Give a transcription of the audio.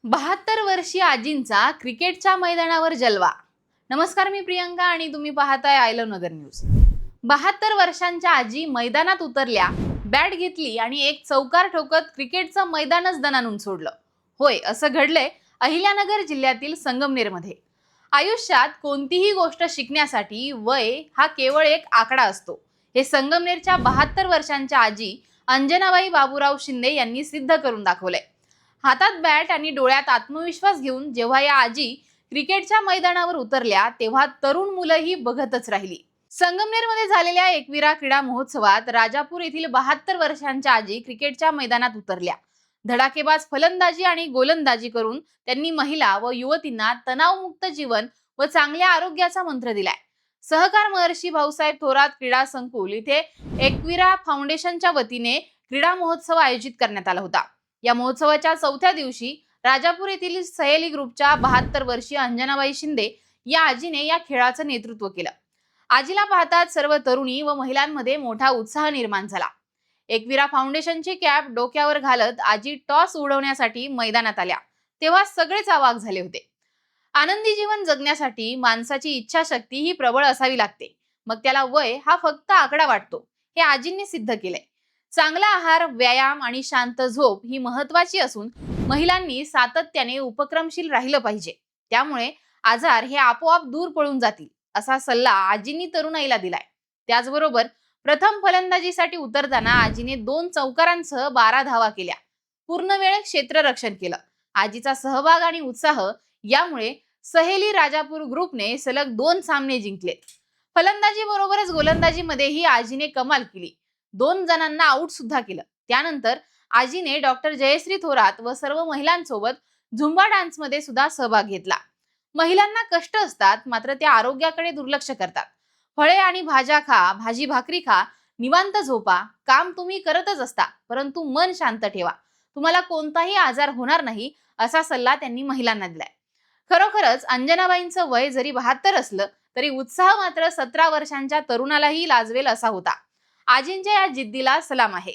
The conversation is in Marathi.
72 वर्षीय आजींचा क्रिकेटच्या मैदानावर जलवा. नमस्कार, मी प्रियंका आणि तुम्ही पाहताय आय लव्ह नगर न्यूज. 72 वर्षांच्या आजी मैदानात उतरल्या, बॅट घेतली आणि एक चौकार ठोकत क्रिकेटचं मैदानच दणानून सोडलं. होय, असं घडलंय अहिल्यानगर जिल्ह्यातील संगमनेरमध्ये. आयुष्यात कोणतीही गोष्ट शिकण्यासाठी वय हा केवळ एक आकडा असतो. हे संगमनेरच्या 72 वर्षांच्या आजी अंजनाबाई बाबूराव शिंदे यांनी सिद्ध करून दाखवलंय. हातात बॅट आणि डोळ्यात आत्मविश्वास घेऊन जेव्हा या आजी क्रिकेटच्या मैदानावर उतरल्या, तेव्हा तरुण मुलंही बघतच राहिली. संगमनेरमध्ये झालेल्या एकविरा क्रीडा महोत्सवात राजापूर येथील 72 वर्षांच्या आजी क्रिकेटच्या मैदानात उतरल्या. धडाकेबाज फलंदाजी आणि गोलंदाजी करून त्यांनी महिला व युवतींना तणावमुक्त जीवन व चांगल्या आरोग्याचा मंत्र दिलाय. सहकार महर्षी भाऊसाहेब थोरात क्रीडा संकुल इथे एकविरा फाउंडेशनच्या वतीने क्रीडा महोत्सव आयोजित करण्यात आला होता. या महोत्सवाच्या चौथ्या दिवशी राजापूर येथील सहेली ग्रुपच्या 72 वर्षीय अंजनाबाई शिंदे या आजीने या खेळाचं नेतृत्व केलं. आजीला पाहताच सर्व तरुणी व महिलांमध्ये मोठा उत्साह निर्माण झाला. एकविरा फाउंडेशनची कॅप डोक्यावर घालत आजी टॉस उडवण्यासाठी मैदानात आल्या, तेव्हा सगळेच अवाक झाले होते. आनंदी जीवन जगण्यासाठी माणसाची इच्छाशक्ती ही प्रबळ असावी लागते. मग त्याला वय हा फक्त आकडा वाटतो, हे आजींनी सिद्ध केलंय. चांगला आहार, व्यायाम आणि शांत झोप ही महत्वाची असून महिलांनी सातत्याने उपक्रमशील राहिलं पाहिजे. त्यामुळे आजार हे आपोआप दूर पळून जातील, असा सल्ला आजींनी तरुणाईला दिलाय. त्याचबरोबर प्रथम फलंदाजीसाठी उतरताना आजीने 2 चौकारांसह 12 धावा केल्या. पूर्ण वेळ क्षेत्ररक्षण केलं. आजीचा सहभाग आणि उत्साह यामुळे सहेली राजापूर ग्रुपने सलग 2 सामने जिंकले. फलंदाजी बरोबरच गोलंदाजीमध्येही आजीने कमाल केली. 2 जणांना आउट सुद्धा केलं. त्यानंतर आजीने डॉक्टर जयश्री थोरात व सर्व महिलांसोबत झुंबा डान्स मध्ये सुद्धा सहभाग घेतला. महिलांना कष्ट असतात, मात्र त्या आरोग्याकडे दुर्लक्ष करतात. फळे आणि भाज्या खा, भाजी भाकरी खा, निवांत झोपा. काम तुम्ही करतच असता, परंतु मन शांत ठेवा. तुम्हाला कोणताही आजार होणार नाही, असा सल्ला त्यांनी महिलांना दिलाय. खरोखरच अंजनाबाईंचं वय जरी 72 असलं तरी उत्साह मात्र 17 वर्षांच्या तरुणालाही लाजवेल असा होता. आजींच्या या जिद्दीला सलाम आहे.